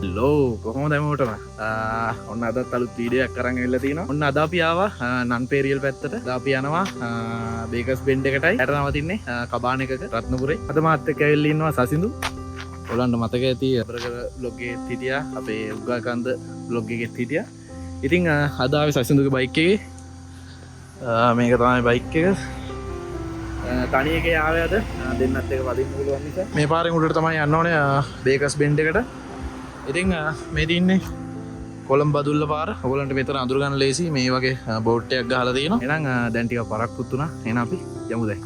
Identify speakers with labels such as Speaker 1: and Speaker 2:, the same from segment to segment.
Speaker 1: Hello කොහොමද හැමෝටම ඔන්න අදත් අලුත් වීඩියෝ එකක් අරන් ඇවිල්ලා තිනවා. ඔන්න අද අපි ආවා නන්පේරියල් පැත්තට. අද අපි යනවා බේකර්ස් බෙන්ඩ් එකටයි. යට නවතින්නේ කබාන එකක රත්නපුරේ. අද මාත් එක්ක ඇවිල්ලා ඉන්නවා සසිඳු. ඔයගලන්ට මතක ඇති අපරකර බ්ලොග් එකෙත් හිටියා. අපේ උග්ගාකන්ද බ්ලොග් එකෙත් හිටියා. ඉතින් අද ආවේ සසිඳුගේ බයික් එකේ. මේක තමයි බයික් එක. තනි එකේ ආවේ අද දෙන්නත් එක වදින්න පුළුවන් නිසා. මේ පාරෙන් උඩට තමයි යන්න ඕනේ බේකර්ස් බෙන්ඩ් එකට. ඉතින් මේ දින්නේ කොළඹ බදුල්ල පාර. ඔයගලන්ට මෙතන අඳුර ගන්න ලේසි. මේ වගේ බෝඩ් එකක් ගහලා තියෙනවා. එහෙනම් දැන් ටිකක් පරක්කුත් උනා. එහෙනම් අපි යමු දැන්.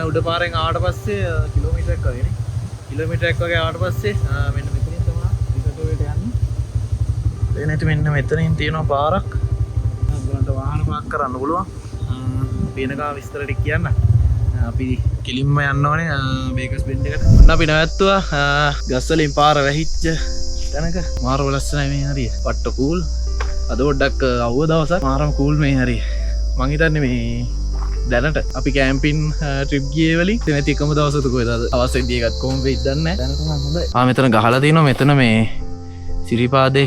Speaker 1: උඩ පාරෙන් ආවට පස්සේ කිලෝමීටරයක් වගේ නේ. කිලෝමීටරයක් වගේ ආවට පස්සේ මෙන්න මෙතනින් තමයි රිසර්වේට යන්නේ. ඒ නැති මෙන්න මෙතනින් තියෙනවා පාරක්. ඔයගලන්ට වාහන පාක් කරන්න පුළුවන්. වෙනකා විස්තර ටික කියන්න. අපි කිලින්ම යන්න ඕනේ බේකර්ස් බෙන්ඩ් එකට. ඔන්න අපි නැවැත්තුවා ගස් වලින් පාර වැහිච්ච තැනක. මාරව ලස්සනයි මේ හරිය. පට්ට කූල්. අද පොඩ්ඩක් අවුව දවසක් මාරම කූල් මේ හරිය. මං හිතන්නේ මේ දැනට අපි කෑම්පින් ට්‍රිප් ගියේ වලින් නැති එකම දවසක කොහෙද අවස් වෙද්දී එකත් කොහොම වෙයිද දන්නේ නැහැ. දැනට නම් හොඳයි. මෙතන ගහලා තිනවා මෙතන මේ සිරිපාදේ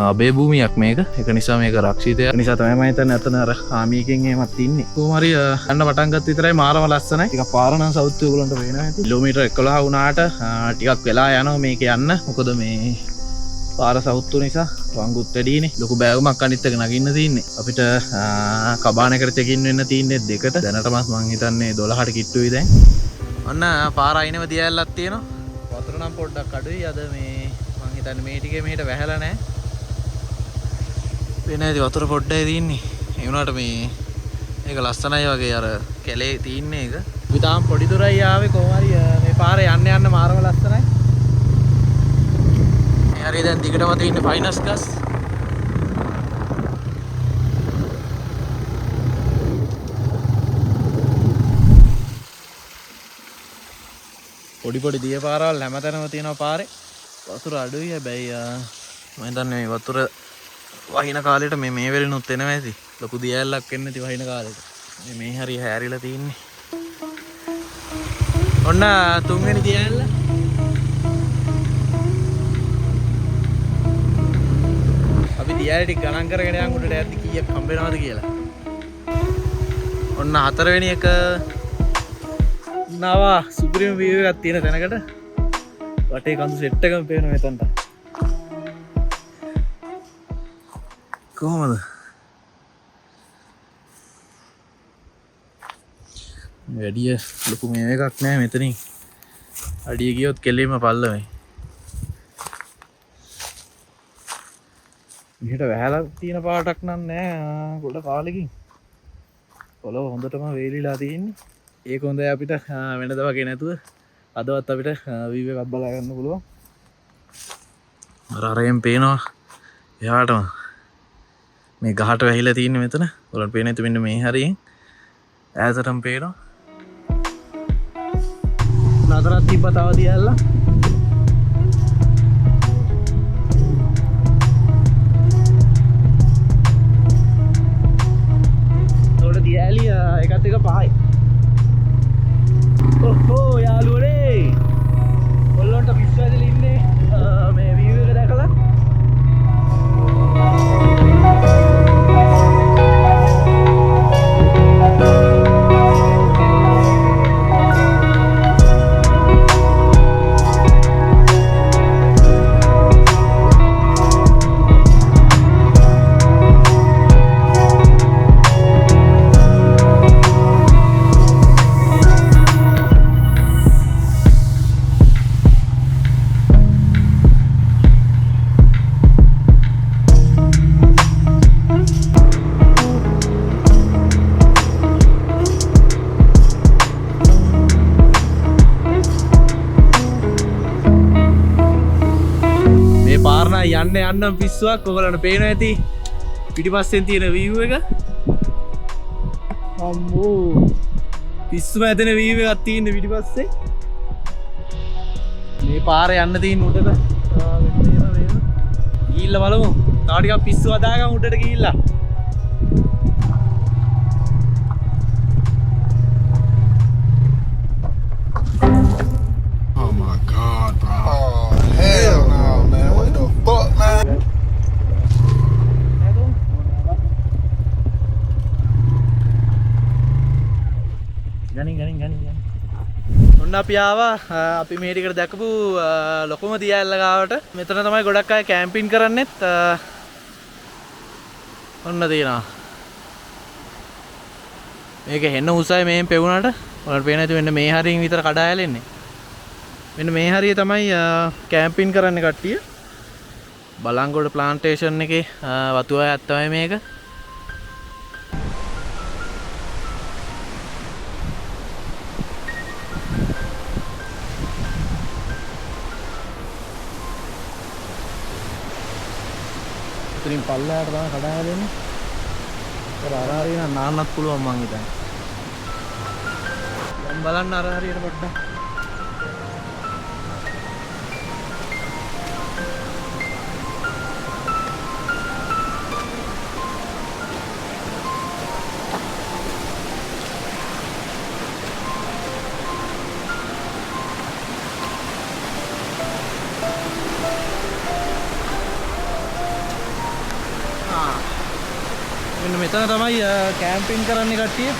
Speaker 1: අබේ භූමියක් මේක. ඒක නිසා මේක රක්ෂිතය. ඒ නිසා තමයි මම හිතන්නේ අතන අර ආමියකින් එහෙමත් ඉන්නේ. කොහොම හරි යන්න පටන් ගත්ත විතරයි මාරම ලස්සනයි. ටිකක් පාර නම් සවුත් ඔයගලන්ට පේනවා ඇති. කිලෝමීටර් 11 වුණාට ටිකක් වෙලා යනවා මේක යන්න. මොකද මේ පාර සවුත්තු නිසා වංගුත් වැඩිනේ. ලොකු බෑගුමක් අනිත් එක නගින්න තියෙන්නේ. අපිට කබාන එකට චෙකින් වෙන්න තියෙන්නේ 2ට. දැනටමත් මං හිතන්නේ 12ට කිට්ටුයි දැන්. ඔන්න පාර අයිනෙම දියැලක් තියෙනවා. වතුර නම් පොඩ්ඩක් අඩුයි. අද මේ මං හිතන්නේ මේ ටිකේ මෙහෙට වැහැලා නැහැ. වෙනදී වතුර පොඩ්ඩයි තියෙන්නේ. ඒ වුණාට මේ ඒක ලස්සනයි වගේ අර කැලේ තියෙන්නේ ඒක. අපි තාම පොඩි දුරයි ආවේ කොහොම හරි මේ පාරේ යන්න මාරම ලස්සනයි. හරි දැන් දිගටම තියෙන ෆයිනස් ගස්. පොඩි දිය පාරවල් හැමතැනම තියෙනවා පාරේ. වතුර අඩුයි හැබැයි මම හිතන්නේ මේ වතුර වහින කාලෙට මේ වෙලෙනුත් එනවා ඇති. ලොකු දියැලක් එන්නේ නැති වහින කාලෙට. මේ හරි හැරිලා තින්නේ. ඔන්න තුන්වෙනි දියැල්ල. දියැලි ටික ගණන් කරගෙන යන් උඩට යද්දි කීයක් හම්බ වෙනවද කියලා. ඔන්න හතරවෙනි එක නවා සුප්‍රීම වීව් එකක් තියෙන තැනකට වටේ කඳු සෙට් එකම පේනවා මෙතනට. කොහොමද? වැඩි ලොකු මේ එකක් නෑ මෙතනින්. අඩිය ගියොත් කෙලින්ම පල්ලමයි. මෙහෙට වැහැලා තියෙන පාටක් නම් නෑ ගොඩ කාලෙකින්. පොළොව හොඳටම වේලිලා තියෙන්නේ. ඒක හොඳයි අපිට වෙනද වගේ නැතුව අදවත් අපිට වීව් එකක් බලා ගන්න පුළුවන්. අරයෙන් පේනවා එහාටම මේ ගහට වැහිලා තියෙන්නේ මෙතන. ඔයාලට පේන ඉතින් මෙන්න මේ හරියෙන් ඈතටම පේනවා. නතරක් තිබ්බ තව දියල්ලා. එකත් එක පහයි. ඔහෝ යාළුවනේ. ඔයගොල්ලන්ට විශ්වාසෙල ඉන්නේ මේ වීව් එක දැකලා. යන්න පිස්සුවක් ඔයගලන්ට පේනවා ඇති පිටිපස්සෙන් තියෙන view එක අම්මෝ පිස්සුම ඇදෙන view එකක් තියෙන පිටිපස්සේ මේ පාරේ යන්න තියෙන උඩට ගිහිල්ලා බලමු තව ටිකක් පිස්සු හදාගමු උඩට ගිහිල්ලා
Speaker 2: Oh my god, bro. Oh, hell no, man. What the fuck, man?
Speaker 1: ගනින් ඔන්න අපි ආවා අපි මේ ටිකට දැකපු ලොකුම දියඇල්ල ගාවට මෙතන තමයි ගොඩක් අය කැම්පින් කරන්නෙත් ඔන්න තියෙනවා මේක හෙන්න උසයි මෙහෙන් පෙවුනට ඔයාලට පේන ඇති මෙන්න මේ හරියෙන් විතර කඩා ඇලෙන්නේ මෙන්න මේ හරිය තමයි කැම්පින් කරන්න කට්ටිය බලංගොඩ ප්ලාන්ටේෂන් එකේ වතුව අයත් තමයි මේක ඉතින් පල්ලයට තමයි කඩා ඇලෙන්නේ අර හරිය නාන්නත් පුළුවන් මං හිතන්නේ දැන් බලන්න අර හරියට පොඩ්ඩක් මෙතන තමයි කැම්පින් කරන්නේ කට්ටිය.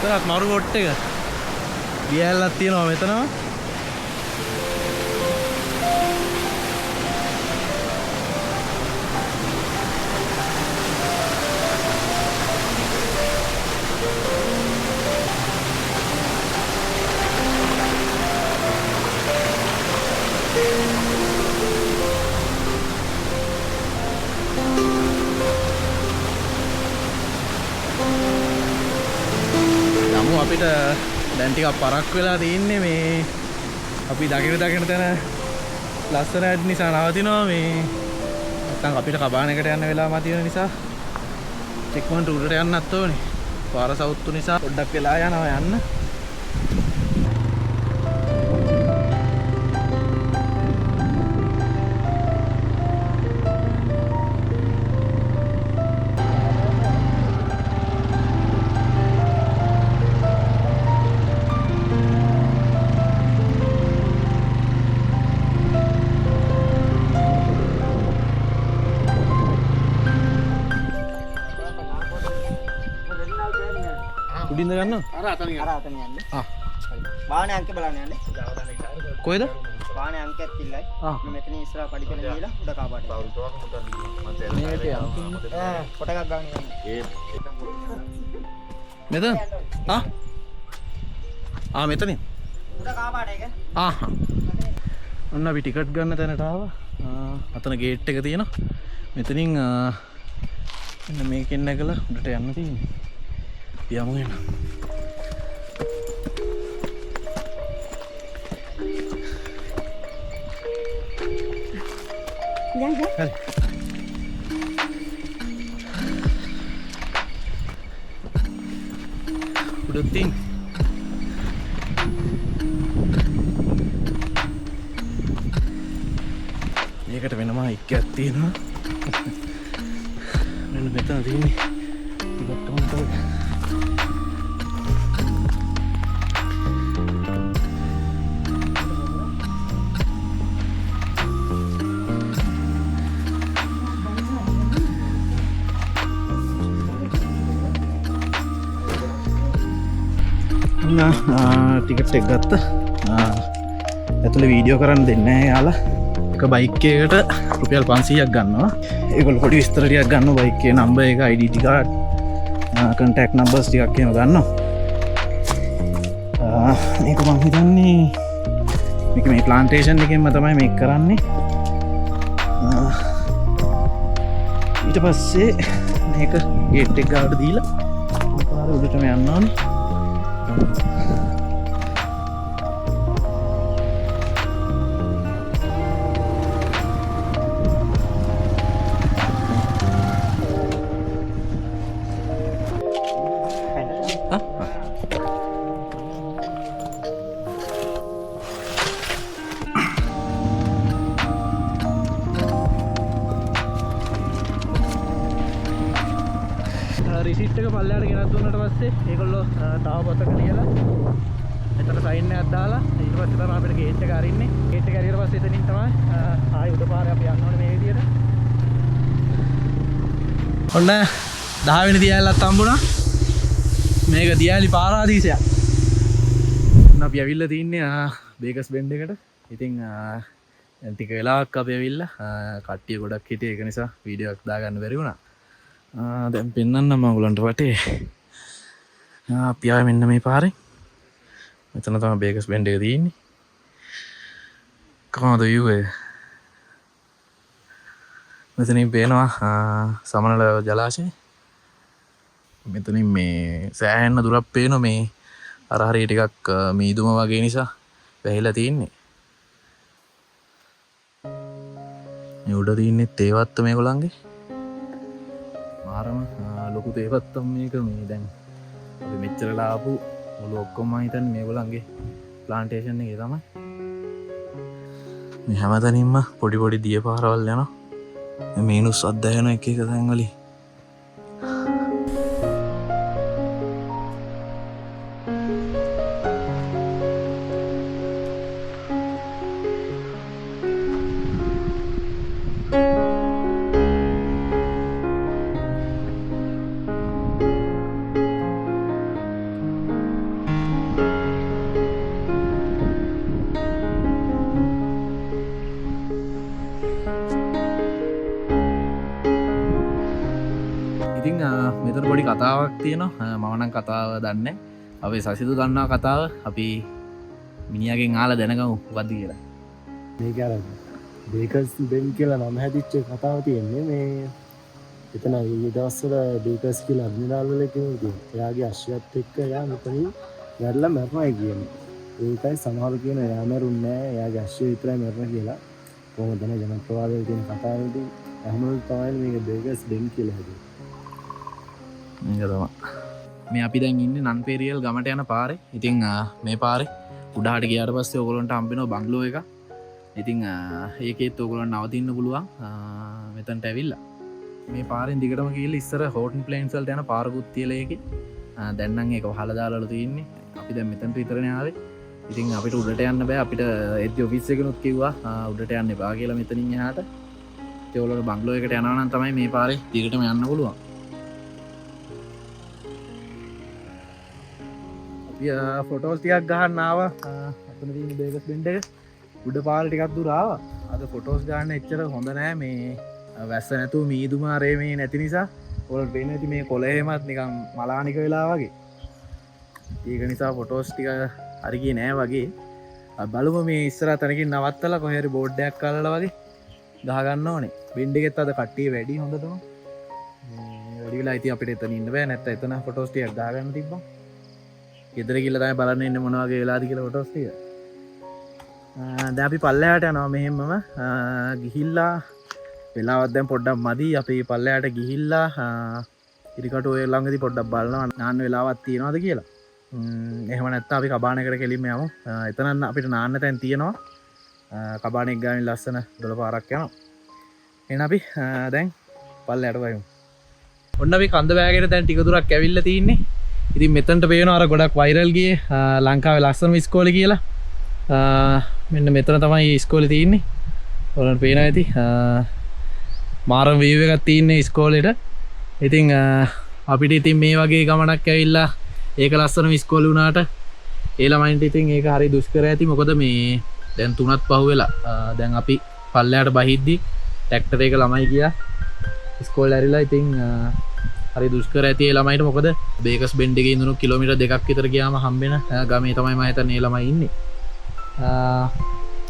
Speaker 1: මෙතනත් මරු කොට් එක. දියැලක් තියෙනවා මෙතනම. අපිට දැන් ටිකක් පරක් වෙලා තියෙන්නේ මේ අපි දකින තැන ලස්සන ඇඩ් නිසා නවතිනවා මේ නැත්තම් අපිට කබානකට යන්න වෙලාව මතිවෙන නිසා ඉක්මනට උඩට යන්නත් ඕනේ පාර සවුත්තු නිසා පොඩ්ඩක් වෙලා යනවා යන්න උඩින්ද ගන්න අර අතන යන්න වාහනේ අංක බලන්න යන්නේ කොහෙද වාහනේ අංකයක් තිල්ලයි මෙතන ඉස්සරහ පඩිකල ගිහලා උඩ කාපාට මේක කොට එකක් ගන්න යන්නේ මෙතන මෙතනින් උඩ කාපාට එක ඔන්න අපි ටිකට් ගන්න තැනට ආවා අතන ගේට් එක තියෙනවා මෙතනින් මෙන්න මේකෙන් නැගලා උඩට යන්න තියෙන්නේ යමු එන්න හරි උඩතින් මේකට වෙනම ඉක්කයක් තියෙනවා මෙන්න මෙතන තියෙන්නේ ටිකට් උන්ට ටිකට් එක ගත්ත ඇතුළේ වීඩියෝ කරන්න දෙන්නේ නැහැ යාලා එක බයික් එකකට රුපියල් 500ක් ගන්නවා ඒගොල්ලෝ පොඩි විස්තර ටිකක් ගන්නවා බයික් එකේ නම්බර් එක ID කාඩ් contact numbers ටිකක් එහෙම ගන්නවා මේක මම හිතන්නේ මේක මේ ප්ලාන්ටේෂන් එකෙන්ම තමයි මේක කරන්නේ ඊට පස්සේ මේක ගේට් එක ගාවට දීලා පාර උඩටම යන්න ඕනේ පස්සේ ඒගොල්ලෝ තව පොතක ලියලා එතන සයින් එකක් දාලා ඊට පස්සේ තමයි අපිට ගේට් එක අරින්නේ. ගේට් එක ඇරියට පස්සේ එතනින් තමයි ආයි උඩ පාරේ අපි යන්න ඕනේ මේ විදියට. ඔන්න 10 වෙනි දියැලක් හම්බුණා. මේක දියැලි පාරාදීසයක්. අපි ඇවිල්ලා තින්නේ බේකස් බෙන්ඩ් එකට. ඉතින් දැන් ටික වෙලාවක් අපි ඇවිල්ලා කට්ටිය ගොඩක් හිටියේ ඒක නිසා වීඩියෝ එකක් දාගන්න බැරි වුණා. දැන් පෙන්නන්නම් මම ඔයගලන්ට වටේ. අපි ආවේ මෙන්න මේ පාරේ. මෙතන තමයි බේකස් බෙන්ඩ් එක තියෙන්නේ. කොහොමද view එක? මෙතනින් පේනවා සමනල ජලාශය. මෙතනින් මේ සෑහෙන්න දුරක් පේනවා මේ අර හරිය ටිකක් මීදුම වගේ නිසා වැහිලා තියෙන්නේ. මේ උඩ තියෙන්නේ තේවත්ත මේගොල්ලන්ගේ. මාරම ලොකු තේවත්තක් මේක මේ දැන් අපි මෙච්චරලා ආපු මුළු ඔක්කොම මම හිතන්නේ මේගොල්ලන්ගේ ප්ලාන්ටේෂන් එකේ තමයි. මේ හැමතැනින්ම පොඩි පොඩි දිය පාරවල් යනවා. මේ මීනුස් අද්දයන එක එක තැන් වලින්. ඉතින් මෙතන පොඩි කතාවක් තියෙනවා. මම නම් කතාව දන්නේ. අපි සසිදු දන්නා කතාව. අපි මිනිහාගෙන් අහලා දැනගමු මොකද්ද කියලා.
Speaker 3: මේක අර බේකර්ස් බෙන්ඩ් කියලා නම හැදිච්ච කතාව තියෙන්නේ මේ එතන ඊයේ දවස්වල බේකර්ස් කියලා අඩ්මිරාල් කෙනෙක් ඉතින් එයාගේ අශ්වයත් එක්ක එයා මෙතනින් වැරලා මැරුණා කියන්නේ. ඒකයි සමහර කියන එයා මැරුන්නේ නැහැ එයාගේ අශ්වය විතරයි මැරුණා කියලා. කොහොමද දැන ජනප්‍රවාදයේ තියෙන කතාවේදී අහමුල් තමයි මේක බේකර්ස් බෙන්ඩ් කියලා හැදුවේ.
Speaker 1: මේක තමයි. මේ අපි දැන් ඉන්නේ නන්පෙරියල් ගමට යන පාරේ. ඉතින් මේ පාරේ උඩහට ගියාට පස්සේ ඔයගොල්ලන්ට හම්බෙනවා බංගලෝ එකක්. ඉතින් ඒකෙත් ඔයගොල්ලන්ට නවතින්න පුළුවන් මෙතනට ඇවිල්ලා. මේ පාරෙන් දිගටම ගිහලා ඉස්සර හෝටන් ප්ලේන්ස් වලට යන පාරකුත් තියලා ඒකේ. දැන් නම් ඒක වහලා දාලාලු තියෙන්නේ. අපි දැන් මෙතනට විතරනේ ආවේ. ඉතින් අපිට උඩට යන්න බෑ. අපිට එද්දි ඔෆිස් එකනොත් කිව්වා උඩට යන්න එපා කියලා මෙතනින් එහාට. ඒ ඔයගොල්ලෝ බංගලෝ එකට යනවා නම් තමයි මේ පාරේ දිගටම යන්න පුළුවන්. ෆොටෝස් ටිකක් ගහන්න ආවා. අතන තියෙන බේකස් බෙන්ඩ් එක උඩ පාර ටිකක් දුර ආවා. අද ෆොටෝස් ගන්න එච්චර හොඳ නෑ මේ වැස්ස නැතුව මීදුම ආරේ මේ නැති නිසා. ඔයාලට පේන්නේ නැති මේ කොළ එහෙමත් නිකන් මලානික වෙලා වගේ. ඒක නිසා ෆොටෝස් ටික හරි ගියේ නෑ වගේ. බලමු මේ ඉස්සරහ තැනකින් නවත්තලා කොහේ හරි බෝඩ් එකක් අල්ලලා වගේ ගහ ගන්න ඕනේ. බෙන්ඩ් එකෙත් අද කට්ටිය වැඩි හොඳටම. වැඩි වෙලා ඉතින් අපිට එතන ඉන්න බෑ. නැත්නම් එතන ෆොටෝස් ටිකක් ගහ ගන්න තිබ්බා. ගෙදර ගිහලා තමයි බලන්න ඉන්නේ මොන වගේ වෙලාද කියලා ෆොටෝස් ටික. දැන් අපි පල්ලෙහාට යනවා මෙහෙම්මම ගිහිල්ලා වෙලාවක් දැන් පොඩ්ඩක් මදි. අපි පල්ලෙහාට ගිහිල්ලා ඉරිකටු ඔය ළඟදී පොඩ්ඩක් බලනවා නාන්න වෙලාවක් තියනවාද කියලා. එහෙම නැත්නම් අපි කබානකට කෙලින්ම යමු. එතන අපිට නාන්න තැන් තියෙනවා. කබානෙක් ගානේ ලස්සන දොළ පාරක් යනවා. එහෙනම් අපි දැන් පල්ලෙහාට වයමු. ඔන්න අපි කන්ද බෑගේට දැන් ටික දුරක් ඇවිල්ලා තින්නේ. ඉතින් මෙතනට පේනවා අර ගොඩක් වයිරල් ගියේ ලංකාවේ ලස්සනම ඉස්කෝලේ කියලා. මෙන්න මෙතන තමයි ඉස්කෝලේ තියෙන්නේ. ඔයාලට පේනවා ඇති. මාරම view එකක් තියෙන්නේ ඉස්කෝලේට. ඉතින් අපිට ඉතින් මේ වගේ ගමනක් ඇවිල්ලා ඒක ලස්සනම ඉස්කෝලේ වුණාට ඒ ළමයින්ට ඉතින් ඒක හරි දුෂ්කර ඇති. මොකද මේ දැන් 3ත් පහ වෙලා දැන් අපි පල්ලෙහාට බහිද්දි ට්‍රැක්ටර් එක ළමයි ගියා ඉස්කෝලේ ඇරිලා. ඉතින් හරි දුෂ්කර ඇති ඒ ළමයිට. මොකද බේකස් බෙන්ඩ් එකේ ඉඳන් කිලෝමීටර් 2ක් විතර ගියාම හම්බෙන ගමේ තමයි මම හිතන්නේ ඒ ළමයි ඉන්නේ.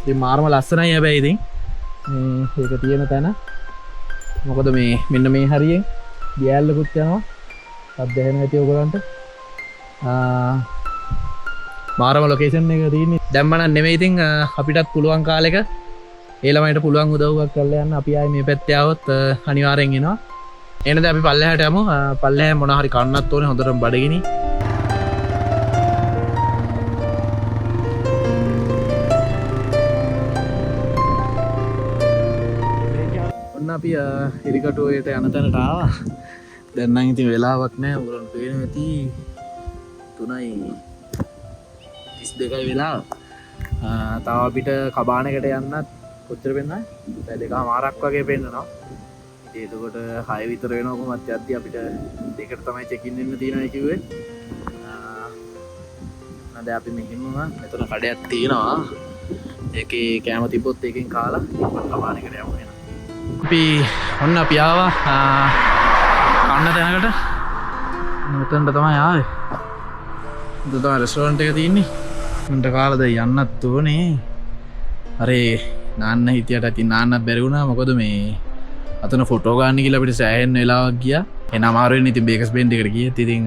Speaker 1: ඉතින් මාරම ලස්සනයි හැබැයි ඉතින් මේක තියෙන තැන. මොකද මේ මෙන්න මේ හරියෙන් ගෑල්ලකුත් යනවා. අද්දැහෙන ඇති ඔයගලන්ට. මාරම ලොකේෂන් එක තියෙන්නේ. දැම්ම නම් නෙමෙයි ඉතින් අපිටත් පුළුවන් කාලෙක ඒ ළමයිට පුළුවන් උදව්වක් කරලා යන්න අපි ආයේ මේ පැත්තේ ආවොත් අනිවාර්යෙන් එනවා. එනද අපි පල්ලෙහාට යමු. පල්ලෙහා මොන හරි කන්නත් ඕනේ හොඳටම බඩගිනි. ඔන්න අපි ඉරිකටුවේට යන තැනට ආවා. දැන් නම් ඉතින් වෙලාවක් නැහැ. ඔයගොල්ලෝ පේනවා ඇති 3:32 වෙලා තව අපිට කබානකට යන්නත් කොච්චර වෙන්නයි? පැය දෙකමාරක් වගේ පෙන්නනවා. ඉතින් එතකොට 6 විතර වෙනවා කොහොමත් යද්දි අපිට දෙකට තමයි චෙක් ඉන් වෙන්න තියෙනවා කිව්වේ. අද අපි මෙහිම මෙතන කඩයක් තියෙනවා. ඒකේ කැම තිබ්බොත් ඒකෙන් කාලා කබානකට යමු එන. අපි ආවා කන්න තැනකට. මෙතනට තමයි ආවේ. මෙතන තමයි රෙස්ටෝරන්ට් එක තියෙන්නේ. මන්ට කාලද යන්නත් ඕනේ. අරේ නාන්න හිටියට ඉතින් නාන්නත් බැරි වුණා. මොකද මේ අතන ෆොටෝ ගන්න කියලා අපිට සෑහෙන වෙලාවක් ගියා. එන අමාරු වෙන්නේ ඉතින් බේකස් බෙන්ඩ් එකට ගියත් ඉතින්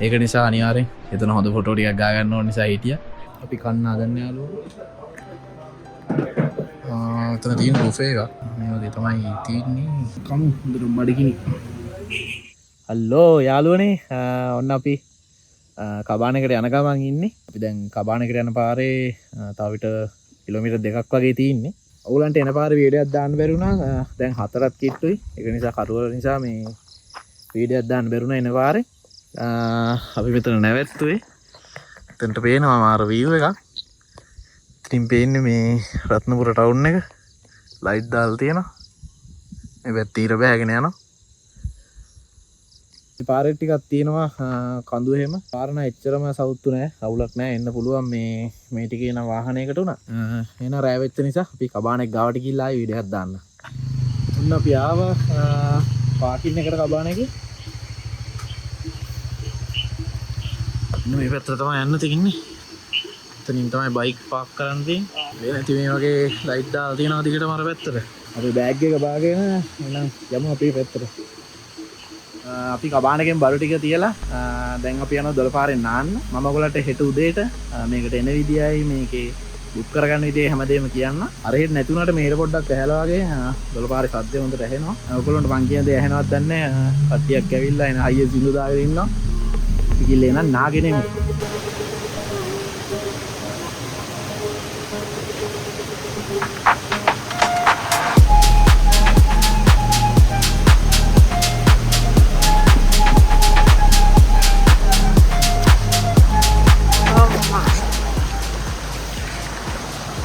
Speaker 1: ඒක නිසා අනිවාර්යෙන් එතන හොඳ ෆොටෝ ටිකක් ගා ගන්න ඕන නිසා හිටියා. අපි කන්න හදන්න යාළුවෝ. එතන තියෙන බුෆේ එක. මේ වගේ තමයි තියෙන්නේ. කමු හොඳට බඩගිනි. හලෝ යාළුවනේ. ඔන්න අපි කබානකට යන ගමන් ඉන්නේ. අපි දැන් කබානකට යන පාරේ තව විතර කිලෝමීටර් 2ක් වගේ තියෙන්නේ. ඔයගලන්ට එන පාරේ වීඩියෝයක් දාන්න බැරි වුණා. දැන් 4ක් කිට්ටුයි. ඒක නිසා කරුවල නිසා මේ වීඩියෝයක් දාන්න බැරි වුණා එන පාරේ. අපි මෙතන නැවැත්තුවේ. එතනට පේනවා මාර view එකක්. ඉතින් පේන්නේ මේ රත්නපුර ටවුන් එක. ලයිට් දාලා තියෙනවා. මේ පැත්තේ ඉර බෑගෙන යනවා. මේ පාරේ ටිකක් තියෙනවා කඳු එහෙම. පාර නම් එච්චරම සවුත්තු නෑ. අවුලක් නෑ. එන්න පුළුවන් මේ ටිකේ නම් වාහනයකට උනා. එහෙනම් රෑ වෙච්ච නිසා අපි කබානෙක් ගාවට ගිහිල්ලා ආයි වීඩියෝ එකක් දාන්න. ඔන්න අපි ආවා පාකින් එකට කබානෙකේ. මේ පැත්තට තමයි යන්න තියෙන්නේ. එතනින් තමයි බයික් පාක් කරන්න තියෙන්නේ. මේ නැති මේ වගේ ලයිට් දාලා තියෙනවා දිගටම අර පැත්තට. අපි බෑග් එක බාගෙන එහෙනම් යමු අපේ පැත්තට. අපි කබානකෙන් බඩු ටික තියලා දැන් අපි යනවා දොළපාරෙන් නාන්න. මම ඔයගලට හෙට උදේට මේකට එන විදියයි මේකේ බුක් කරගන්න විදිය හැමදේම කියන්න. අර හෙට නැති උනාට මේකට පොඩ්ඩක් ඇහැලා වගේ දොළපාරේ සද්දේ හොඳට ඇහෙනවා. ඔයගලන්ට මං කියන දේ ඇහෙනවද දන්නේ නැහැ. කට්ටියක් ඇවිල්ලා එන හයිය සිඳු දාගෙන ඉන්නවා. පිකිල්ල එන නාගෙන එමු.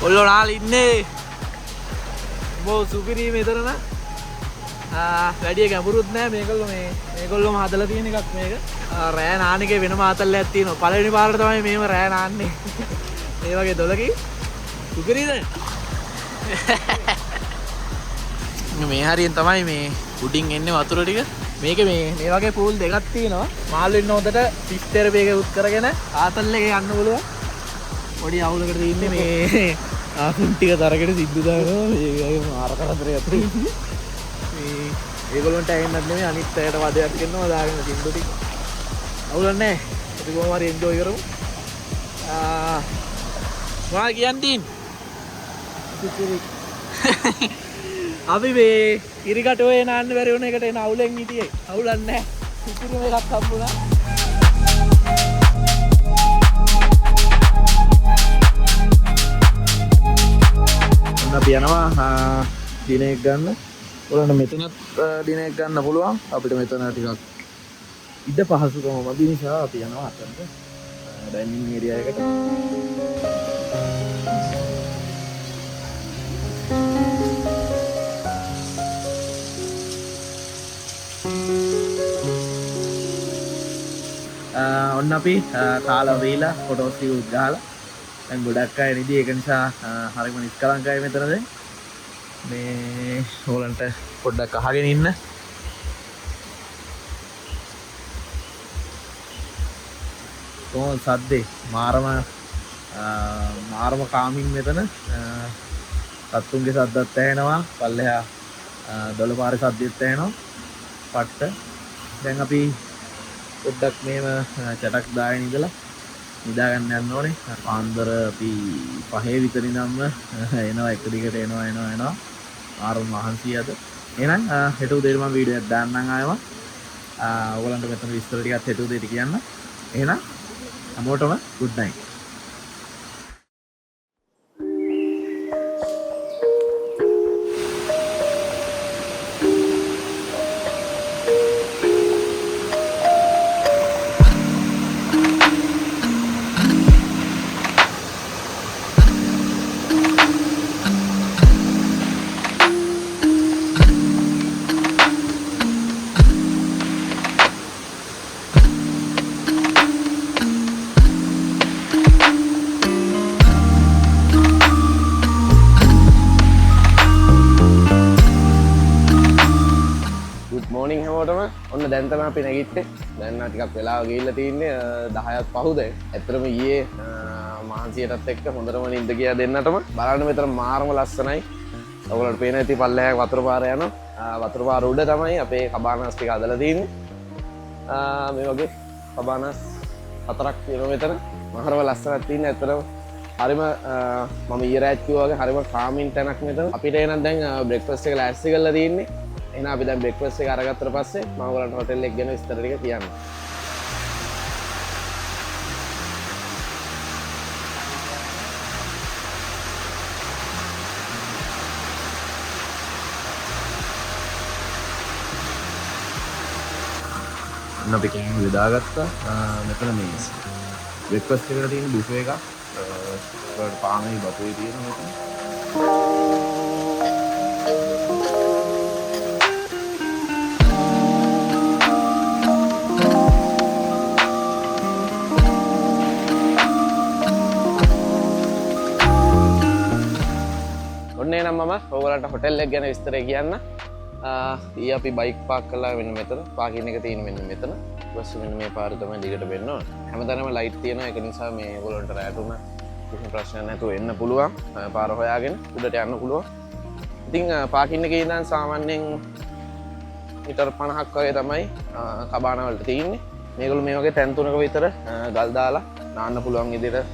Speaker 1: ඔල්ලෝ නාල ඉන්නේ. බෝ සුපිරි මෙතන වැඩිය ගැඹුරුත් නෑ. මේගොල්ලොම හදලා තියෙන එකක් මේක. රෑ නාන එකේ වෙනම ආතල්ලයක් තියෙනවා. පළවෙනි පාරට තමයි මේව රෑ නාන්නේ. මේ වගේ දොලකින් සුපිරිද? මේ හරියෙන් තමයි මේ උඩින් එන්නේ වතුර ටික. මේක මේ වගේ පූල් දෙකක් තියෙනවා. මාළු ඉන්න හොඳට පිටතර මේක උත් කරගෙන ආතල් එකේ යන්න පුළුවන්. පොඩි අවුලකට තියෙන්නේ මේ ආකුන් ටික තරකට සිද්ධ දානවා. මේකගේ මාර කරදරයක් තියෙන්නේ. මේ ඒගොල්ලන්ට ඇහෙන්නත් නෙමෙයි අනිත් අයට වදයක් කරනවා දාගෙන සින්දු ටික. අවුලක් නැහැ. අපි කොහොම හරි එන්ජොයි කරමු. මොනවා කියන්නේ? අපි මේ ඉරිකටෝයේ නාන්න බැරි වුණ එකට එන අවුලෙන් හිටියේ. අවුලක් නැහැ. ඉතිරිම එකක් හම්බුණා. අපි යනවා දිනයක් ගන්න. ඔයාලට මෙතනත් දිනයක් ගන්න පුළුවන්. අපිට මෙතන ටිකක් ඉඩ පහසුකම මදි නිසා අපි යනවා අතට. ඩයිනින් ඒරියා එකට. ඔන්න අපි කාලා වේලා ෆොටෝස් ටික උද්ගහලා දැන් ගොඩක් අය නිදි ඒක නිසා හරියම නිස්කලංකයි මෙතන දැන් මේ ඕලන්ට පොඩ්ඩක් අහගෙන ඉන්න කොහොමද සද්දේ මාරම කාමින් මෙතන සත්තුන්ගේ සද්දත් ඇහෙනවා පල්ලෙහා දොළපාරේ සද්දෙත් ඇහෙනවා පට්ට දැන් අපි පොඩ්ඩක් මේව චටක් දාගෙන ඉඳලා නිදාගන්න යන්න ඕනේ. පාන්දර අපි 5 විතර ඉඳන්ම එනවා එක දිගට එනවා. ආරම මහන්සිය අද. එහෙනම් හෙට උදේට මම වීඩියෝ එකක් දාන්නම් ආයෙම. ඔයගලන්ට මෙතන විස්තර ටිකක් හෙට උදේට කියන්න. එහෙනම් හැමෝටම good night.
Speaker 4: දැන් තමයි අපි නැගිට්ටේ. දැන් ටිකක් වෙලාව ගිහිල්ලා තින්නේ 10ක් පහුද. ඇත්තටම ඊයේ මහන්සියටත් එක්ක හොඳටම නිින්ද ගියා දෙන්නටම. බලන්න මෙතන මාරම ලස්සනයි. ඔයගොල්ලන්ට පේන ඇති පල්ලෙහාක වතුර පාර යනවා. වතුර පාර උඩ තමයි අපේ කබානස් ටික හදලා තින්නේ. මේ වගේ කබානස් 4ක් තියෙනවා මෙතන. මාරම ලස්සනක් තියෙන. ඇත්තටම හරිම මම ඊයේ රාත් කිව්වා වගේ හරිම කාමින් තැනක් මෙතන. අපිට එනන් දැන් බ්‍රෙක්ෆාස්ට් එක ලෑස්ති කරලා තින්නේ. එහෙනම් අපි දැන් බ්‍රෙක්ෆාස්ට් එක අරගත්තට පස්සේ මම ඔයගලන්ට හොටෙල් එක ගැන විස්තර ටික කියන්නම්.
Speaker 1: අපි කෑම බෙදාගත්තා. මෙතන මේ බ්‍රෙක්ෆාස්ට් එකට තියෙන බුෆේ එකක්. ඒකට පානයි බතුයි තියෙනවා මෙතන.
Speaker 4: ඔන්න එනම් මම ඔයගලන්ට හොටෙල් එක ගැන විස්තරය කියන්න. ඊ අපි බයික් පාක් කළා මෙන්න මෙතන. පාකින් එක තියෙන මෙන්න මෙතන. ඊපස්සේ මෙන්න මේ පාර තමයි දිගට වෙන්න ඕන. හැමතැනම ලයිට් තියෙනවා. ඒක නිසා මේ ඔයගලන්ට රැට උන කිසිම ප්‍රශ්නයක් නැතුව එන්න පුළුවන්. පාර හොයාගෙන උඩට යන්න පුළුවන්. ඉතින් පාකින් එකේ ඉඳන් සාමාන්‍යයෙන් මීටර් 50ක් වගේ තමයි කබාන වලට තියෙන්නේ. මේගොල්ලෝ මේ වගේ තැන් තුනක විතර ගල් දාලා නාන්න පුළුවන් විදිහට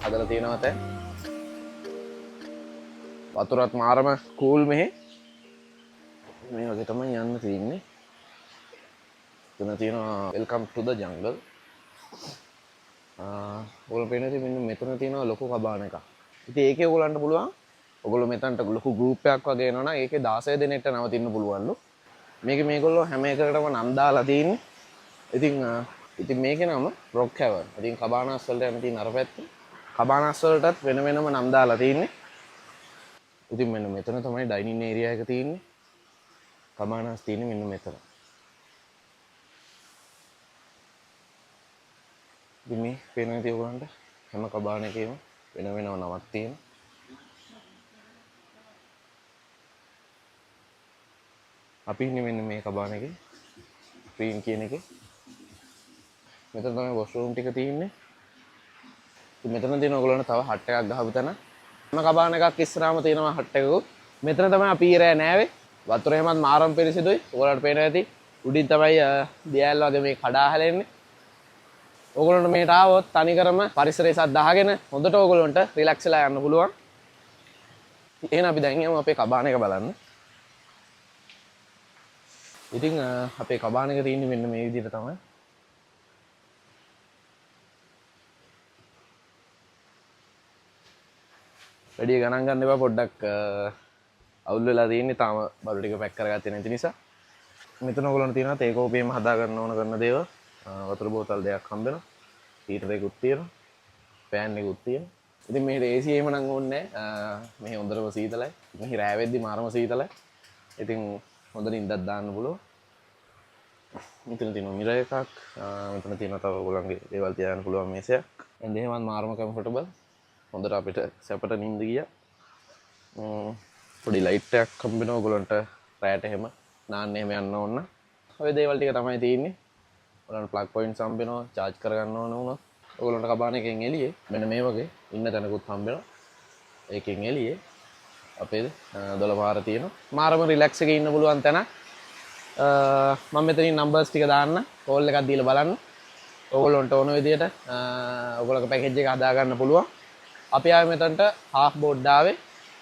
Speaker 4: හදලා තියෙනවා තැන්. වතුරත් මාරම කූල් මෙහෙ. මේ වගේ තමයි යන්න තියෙන්නේ. එතන තියෙනවා වෙල්කම් ටු ද ජංගල්. ඔයගොල්ලෝ පේන්නේ මෙන්න මෙතන තියෙනවා ලොකු කබාන එකක්. ඉතින් ඒකේ ඔයගොල්ලන්ට පුළුවන් ඔයගොල්ලෝ මෙතනට ලොකු ගෲප් එකක් වගේ එනවනම් ඒකේ 16 දෙනෙක්ට නවතින්න පුළුවන්ලු. මේකේ මේගොල්ලෝ හැම එකකටම නම් දාලා තියෙන්නේ. ඉතින් මේකේ නම රොක් හැවන්. ඉතින් කබානාස් වලට යන තියෙන අර පැත්තේ කබානාස් වලටත් වෙන වෙනම නම් දාලා තියෙන්නේ. ඉතින් මෙන්න මෙතන තමයි ඩයිනින් ඒරියා එක තියෙන්නේ. කබානාස් තියෙන්නේ මෙන්න මෙතන. ඉතින් මේ පේනවා ඉතින් ඔයගලන්ට හැම කබාන එකේම වෙන වෙනම නමක් තියෙනවා. අපි ඉන්නේ මෙන්න මේ කබාන එකේ ස්ක්‍රීන් කියන එකේ. මෙතන තමයි වොෂ්රූම් ටික තියෙන්නේ. ඉතින් මෙතන තියෙන ඔයගලන්ට තව හට් එකක් ගහපු තැන. හැම කබාන එකක් ඉස්සරහම තියෙනවා හට් එකකුත්. මෙතන තමයි අපි ඊරෑ නෑවේ. වතුර එහෙමත් මාරම් පිරිසිදුයි. ඔයගලන්ට පේනවා ඇති. උඩින් තමයි දියැල් වගේ මේ කඩා හැලෙන්නේ. ඔයගලන්ට මේට ආවොත් තනිකරම පරිසරය සද්ද අහගෙන හොඳට ඔයගලන්ට රිලැක්ස් වෙලා යන්න පුළුවන්. එහෙනම් අපි දැන් යමු අපේ කබාන එක බලන්න. ඉතින් අපේ කබාන එක තියෙන්නේ මෙන්න මේ විදිහට තමයි. වැඩි ගණන් ගන්න එපා පොඩ්ඩක් අවුල් වෙලා තියෙන්නේ තාම බඩු ටික පැක් කරගත්තේ නැති නිසා. මෙතන ඔයගොල්ලන්ට තියෙනවා තේකෝපියම හදා ගන්න ඕන කරන දේවල්. වතුර බෝතල් දෙකක් හම්බ වෙනවා. හීටර් එකකුත් තියෙනවා. ෆෑන් එකකුත් තියෙනවා. ඉතින් මේ AC එහෙම නම් ඕනේ නැහැ. මේ හොඳටම සීතලයි. මේ රෑ වෙද්දි මාරම සීතලයි. ඉතින් හොඳට ඉඳක් දාන්න පුළුවන්. මෙතන තියෙනවා මිරර් එකක්. මෙතන තියෙනවා තව ඔයගොල්ලන්ගේ දේවල් තියාගන්න පුළුවන් මේසයක්. එන්න එහෙමත් මාරම කම්ෆර්ටබල්. හොඳට අපිට සැපට නිින්ද ගියා. පොඩි ලයිට් එකක් හම්බ වෙනවා ඔයගොල්ලන්ට රැයට එහෙම නාන්න එහෙම යන්න ඕන. ඔය දේවල් ටික තමයි තියෙන්නේ. ඔයගොල්ලන්ට ප්ලග් පොයින්ට්ස් හම්බ වෙනවා charge කරගන්න ඕන වුණොත්. ඔයගොල්ලන්ට කබාන එකෙන් එළියේ මෙන්න මේ වගේ ඉන්න තැනකුත් හම්බ වෙනවා. ඒකෙන් එළියේ අපේ දොළ පාර තියෙනවා. මාරම රිලැක්ස් එකේ ඉන්න පුළුවන් තැන. මම මෙතනින් නම්බර්ස් ටික දාන්න. කෝල් එකක් දීලා බලන්න. ඔයගොල්ලන්ට ඕන විදියට ඔයගොල්ලෝගේ පැකේජ් එක හදා ගන්න පුළුවන්. අපි ආවේ මෙතනට half board ආවේ.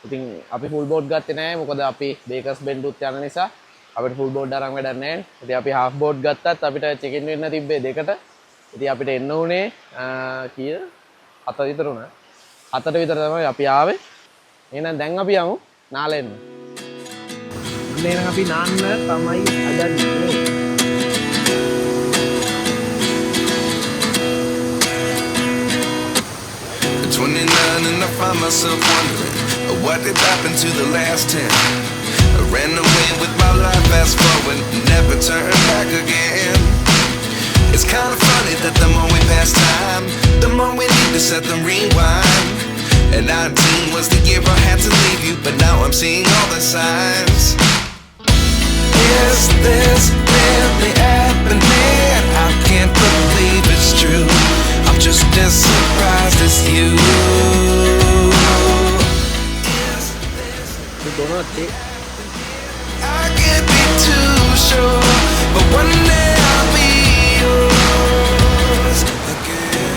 Speaker 4: ඉතින් අපි full board ගත්තේ නැහැ මොකද අපි බේකර්ස් බෙන්ඩ් උත් යන නිසා අපිට full board අරන් වැඩක් නැහැ. ඉතින් අපි half board ගත්තත් අපිට check in වෙන්න තිබ්බේ දෙකට. ඉතින් අපිට එන්න උනේ කීයද? 7 විතර උනා. 7ට විතර තමයි අපි ආවේ. එහෙනම් දැන් අපි යමු නාලෙන්න.
Speaker 1: එහෙනම් අපි නාන්න තමයි හදන්නේ.
Speaker 5: 29 and I find myself wondering what did happen to the last 10. I ran away with my life, fast forward, never turn back again. It's kind of funny that the more we pass time, the more we need to set them rewind. And 19 was the year I had to leave you, but now I'm seeing all the signs. Is this accidentally happened, man. I can't believe it's true. I'm just as surprised as you. I can't be too sure, but one day I'll be yours again.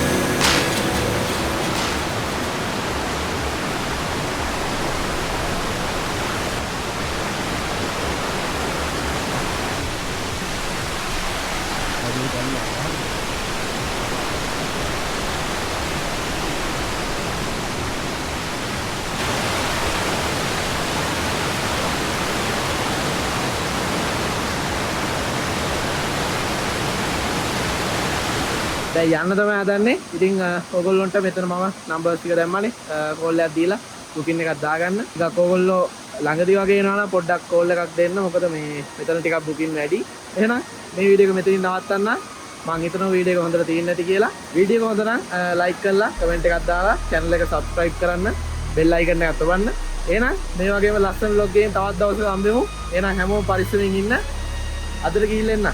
Speaker 1: දැන් යන්න තමයි හදන්නේ. ඉතින් ඔයගොල්ලන්ට මෙතන මම numbers ටික දැම්මනේ. Call එකක් දීලා බුකින් එකක් දාගන්න. ටිකක් ඔයගොල්ලෝ ළඟදී වගේ එනවා නම් පොඩ්ඩක් කෝල් එකක් දෙන්න. මොකද මේ මෙතන ටිකක් බුකින් වැඩි. එහෙනම් මේ වීඩියෝ එක මෙතනින් නවත්තන්න. මම හිතනවා වීඩියෝ එක හොඳට තියෙන්නේ නැති කියලා. වීඩියෝ එක හොඳ නම් ලයික් කරලා කමෙන්ට් එකක් දාලා channel එක subscribe කරන්න. bell icon එකත් ඔබන්න. එහෙනම් මේ වගේම ලස්සන vlog එකකින් තවත් දවසක හම්බෙමු. එහෙනම් හැමෝම පරිස්සමින් ඉන්න. අදට ගිහින් එන්න.